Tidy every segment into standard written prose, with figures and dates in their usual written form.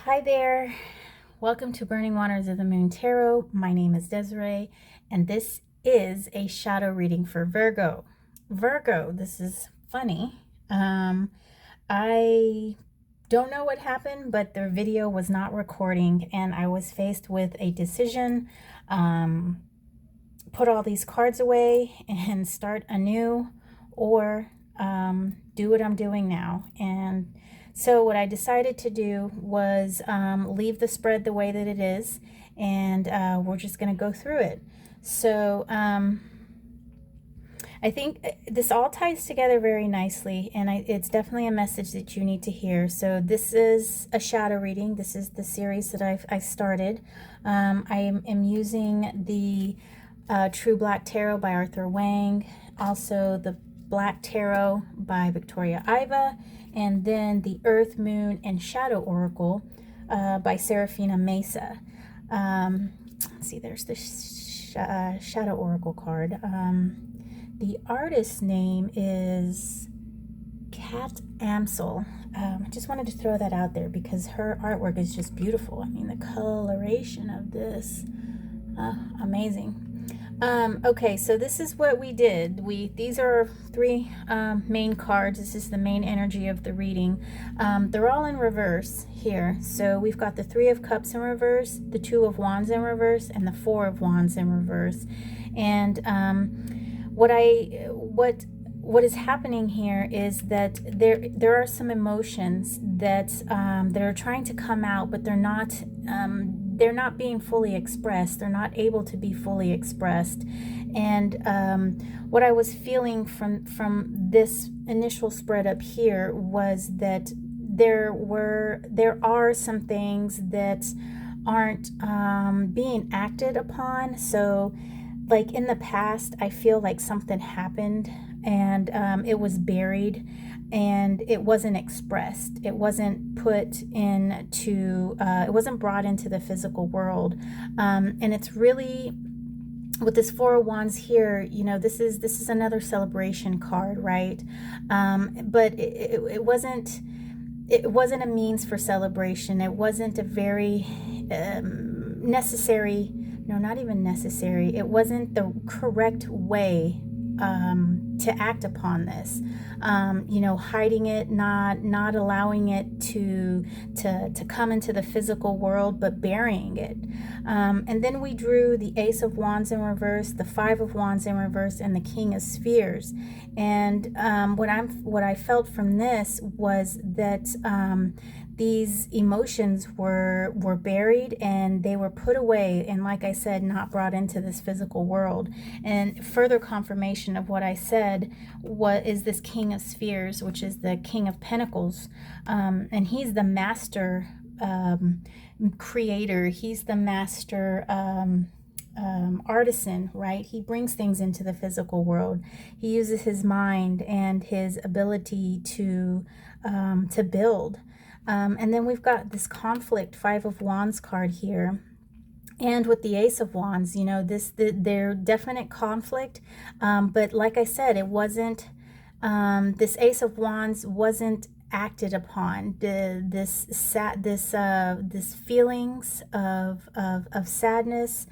Hi there. Welcome to Burning Waters of the Moon Tarot. My name is Desiree, and this is a shadow reading for Virgo. Virgo, this is funny. I don't know what happened, but the video was not recording, and I was faced with a decision. Put all these cards away and start anew, or do what I'm doing now. And so what I decided to do was leave the spread the way that it is, and we're just going to go through it. So I think this all ties together very nicely, and it's definitely a message that you need to hear. So this is a shadow reading. This is the series that I started. I am using the TrueBlack Tarot by Arthur Wang, also the Black Tarot by Victoria Iva, and then the Earth, Moon, and Shadow Oracle by Serafina Mesa. Let's see, there's the Shadow Oracle card. The artist's name is Kat Amsel. I just wanted to throw that out there because her artwork is just beautiful. I mean, the coloration of this, amazing. Okay, so this is what we did. These are three main cards. This is the main energy of the reading. They're all in reverse here. So we've got the Three of Cups in reverse, the Two of Wands in reverse, and the Four of Wands in reverse. And what is happening here is that there are some emotions that are trying to come out, but they're not being fully expressed. They're not able to be fully expressed. And what I was feeling from this initial spread up here was that there are some things that aren't being acted upon. So like in the past, I feel like something happened and it was buried and it wasn't expressed. It wasn't put into, it wasn't brought into the physical world. And it's really, with this Four of Wands here, you know, this is another celebration card, right? But it wasn't a means for celebration. It wasn't a very necessary, no, not even necessary. It wasn't the correct way to act upon this. You know, hiding it, not allowing it to come into the physical world, but burying it. And then we drew the Ace of Wands in reverse, the Five of Wands in reverse, and the King of Spheres. And what I felt from this was that these emotions were buried and they were put away, and like I said, not brought into this physical world. And further confirmation of what I said, what is this King of Spheres, which is the King of Pentacles, and he's the master creator. He's the master artisan, right? He brings things into the physical world. He uses his mind and his ability to build. And then we've got this conflict Five of Wands card here. And with the Ace of Wands, you know, their definite conflict. But like I said, it wasn't, this Ace of Wands wasn't acted upon. This feelings of sadness,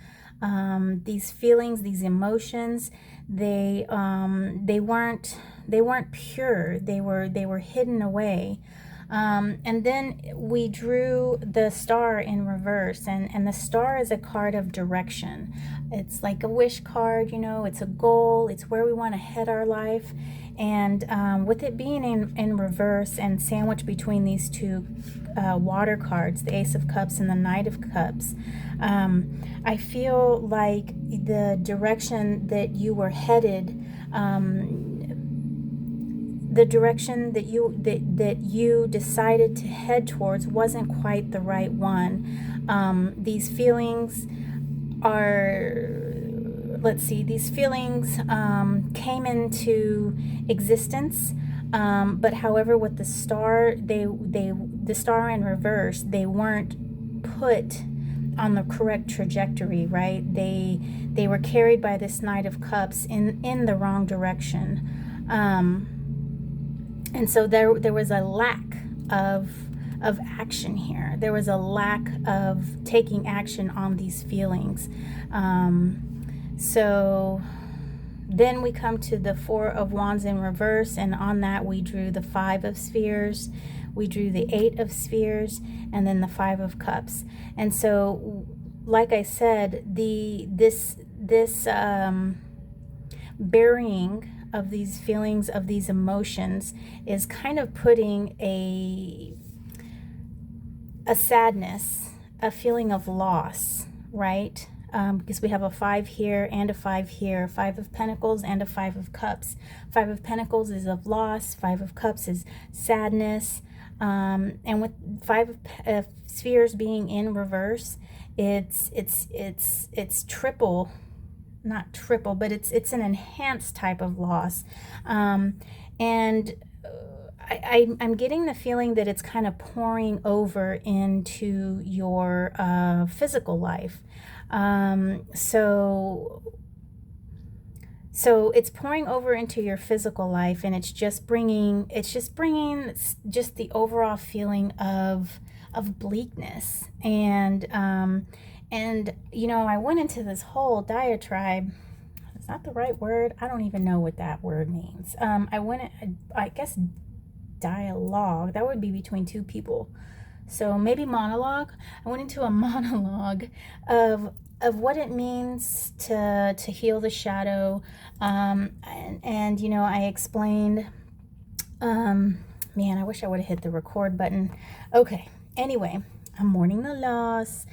these feelings, these emotions, they weren't pure. They were hidden away. And then we drew the Star in reverse, and the Star is a card of direction. It's like a wish card, you know, it's a goal, it's where we want to head our life. And with it being in reverse and sandwiched between these two water cards, the Ace of Cups and the Knight of Cups, I feel like the direction that you were headed, the direction that you decided to head towards wasn't quite the right one. These feelings are, let's see, these feelings came into existence, but however, with the Star, the Star in reverse, they weren't put on the correct trajectory, right? They were carried by this Knight of Cups in the wrong direction. And so there was a lack of action here. There was a lack of taking action on these feelings. So then we come to the Four of Wands in reverse, and on that we drew the Five of Spheres, we drew the Eight of Spheres, and then the Five of Cups. And so, like I said, this burying of these feelings, of these emotions, is kind of putting a sadness, a feeling of loss, right? Because we have a 5 here and a 5 here, 5 of Pentacles and a 5 of Cups. 5 of Pentacles is of loss, 5 of Cups is sadness, and with 5 of Spheres being in reverse, it's triple, not triple, but it's an enhanced type of loss, and I'm getting the feeling that it's kind of pouring over into your physical life. So it's pouring over into your physical life, and it's just bringing just the overall feeling of bleakness. And you know, I went into this whole diatribe. It's not the right word. I don't even know what that word means. I guess dialogue, that would be between two people, so maybe monologue. I went into a monologue of what it means to heal the shadow, and you know, I explained, man, I wish I would have hit the record button. Okay, anyway, I'm mourning the loss.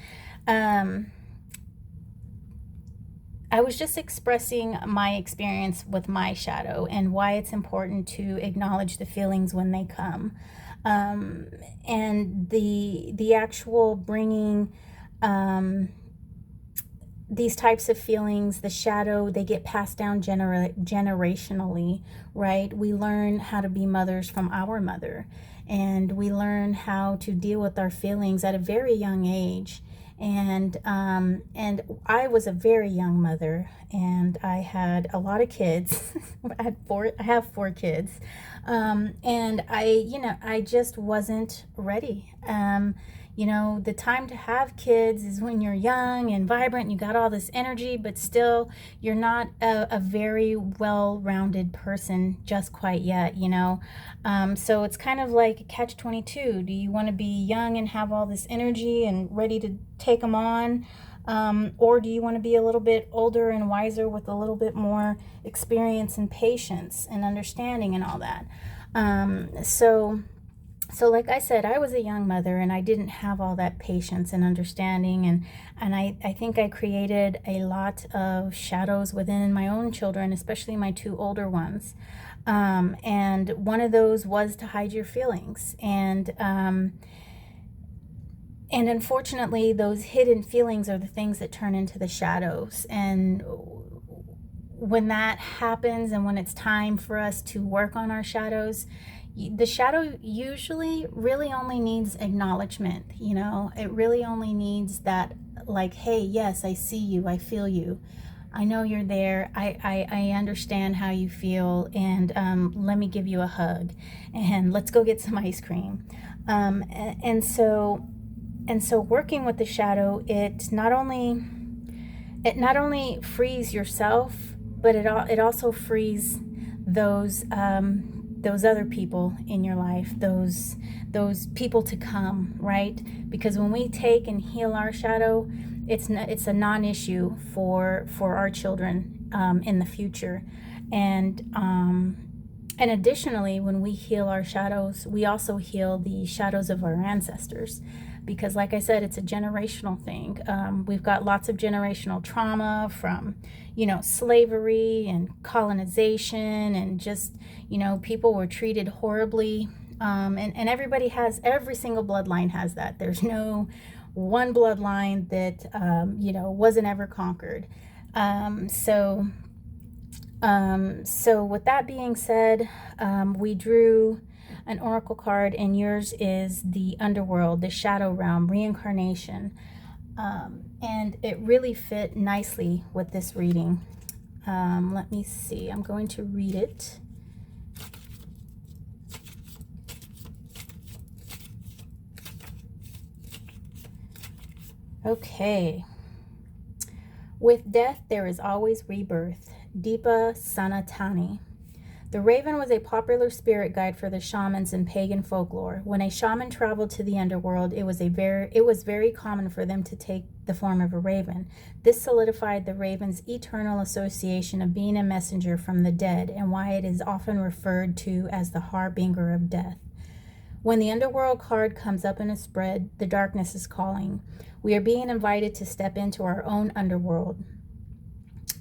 I was just expressing my experience with my shadow and why it's important to acknowledge the feelings when they come. And the actual bringing these types of feelings, the shadow, they get passed down generationally, right? We learn how to be mothers from our mother, and we learn how to deal with our feelings at a very young age. And I was a very young mother, and I had a lot of kids. I have 4 kids. And I just wasn't ready. You know, the time to have kids is when you're young and vibrant, and you got all this energy, but still you're not a very well-rounded person just quite yet, you know. So it's kind of like a catch-22. Do you want to be young and have all this energy and ready to take them on? Or do you want to be a little bit older and wiser with a little bit more experience and patience and understanding and all that? So like I said, I was a young mother, and I didn't have all that patience and understanding, and I think I created a lot of shadows within my own children, especially my 2 older ones. And one of those was to hide your feelings. And unfortunately, those hidden feelings are the things that turn into the shadows. And when that happens, and when it's time for us to work on our shadows, the shadow usually really only needs acknowledgement. You know, it really only needs that, like, hey, yes, I see you, I feel you, I know you're there, I understand how you feel, and let me give you a hug, and let's go get some ice cream. And so working with the shadow, it not only frees yourself, but it also frees those other people in your life, those people to come, right? Because when we take and heal our shadow, it's a non-issue for our children in the future. And additionally, when we heal our shadows, we also heal the shadows of our ancestors, because like I said, it's a generational thing. We've got lots of generational trauma from, you know, slavery and colonization, and just, you know, people were treated horribly. And every single bloodline has that. There's no one bloodline that, you know, wasn't ever conquered. So with that being said, we drew an oracle card, and yours is the underworld, the shadow realm, reincarnation. And it really fit nicely with this reading. Let me see. I'm going to read it. Okay. With death, there is always rebirth. Deepa Sanatani. The raven was a popular spirit guide for the shamans in pagan folklore. When a shaman traveled to the underworld, it was very common for them to take the form of a raven. This solidified the raven's eternal association of being a messenger from the dead, and why it is often referred to as the harbinger of death. When the underworld card comes up in a spread, the darkness is calling. We are being invited to step into our own underworld,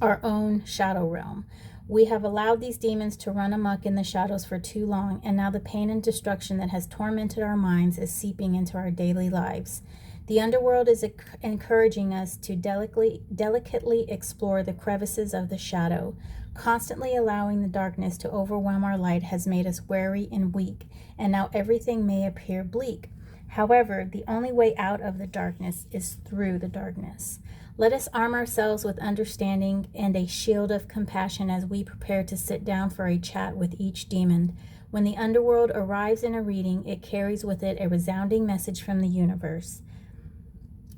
our own shadow realm. We have allowed these demons to run amok in the shadows for too long, and now the pain and destruction that has tormented our minds is seeping into our daily lives. The underworld is encouraging us to delicately explore the crevices of the shadow. Constantly allowing the darkness to overwhelm our light has made us weary and weak, and now everything may appear bleak. However, the only way out of the darkness is through the darkness. Let us arm ourselves with understanding and a shield of compassion as we prepare to sit down for a chat with each demon. When the underworld arrives in a reading, it carries with it a resounding message from the universe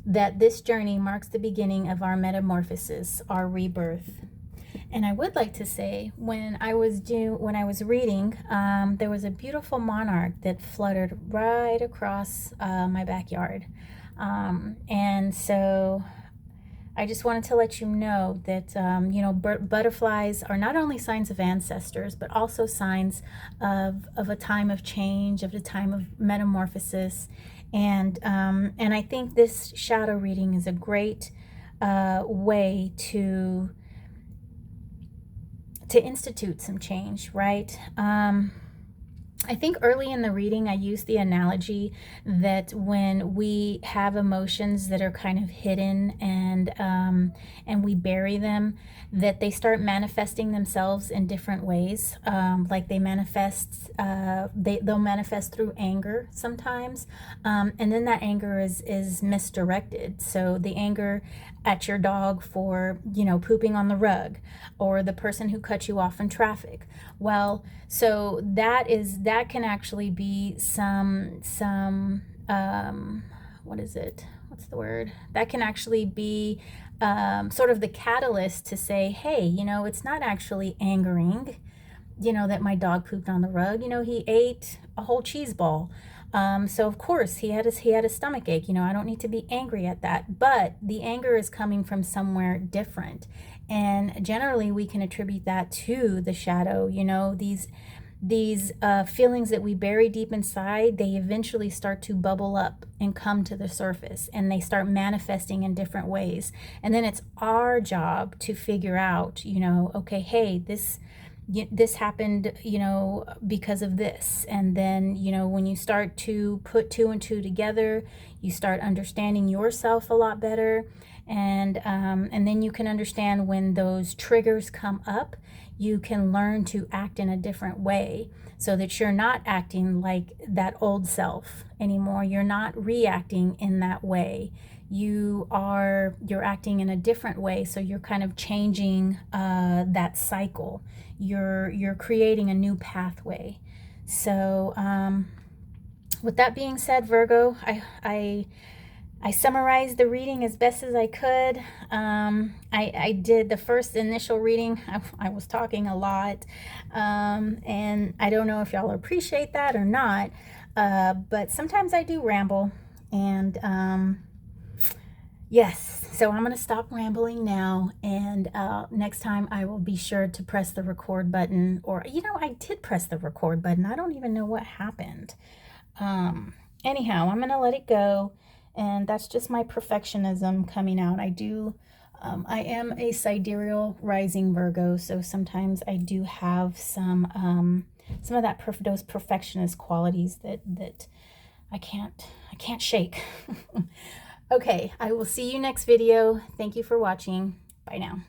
that this journey marks the beginning of our metamorphosis, our rebirth. And I would like to say, when I was reading, there was a beautiful monarch that fluttered right across my backyard, and so I just wanted to let you know that, butterflies are not only signs of ancestors, but also signs of a time of change, of a time of metamorphosis. And I think this shadow reading is a great way to institute some change, right? I think early in the reading, I used the analogy that when we have emotions that are kind of hidden and we bury them, that they start manifesting themselves in different ways. Like they'll manifest through anger sometimes, and then that anger is misdirected. So the anger at your dog for, pooping on the rug, or the person who cut you off in traffic. Well, so that can actually be that can actually be sort of the catalyst to say, hey, it's not actually angering, that my dog pooped on the rug. He ate a whole cheese ball. So of course he had a stomach ache. I don't need to be angry at that, but the anger is coming from somewhere different. And generally we can attribute that to the shadow. These feelings that we bury deep inside, they eventually start to bubble up and come to the surface, and they start manifesting in different ways. And then it's our job to figure out, okay, hey, this happened, because of this. And then, when you start to put two and two together, you start understanding yourself a lot better. And then you can understand when those triggers come up, you can learn to act in a different way so that you're not acting like that old self anymore. You're not reacting in that way. You're acting in a different way. So you're kind of changing that cycle. You're creating a new pathway. So with that being said, Virgo, I summarized the reading as best as I could. I did the first initial reading. I was talking a lot, and I don't know if y'all appreciate that or not, but sometimes I do ramble, and yes, so I'm going to stop rambling now, and next time I will be sure to press the record button, or, I did press the record button. I don't even know what happened. Anyhow, I'm going to let it go. And that's just my perfectionism coming out. I am a sidereal rising Virgo, so sometimes I do have some of those perfectionist qualities that I can't shake. Okay, I will see you next video. Thank you for watching. Bye now.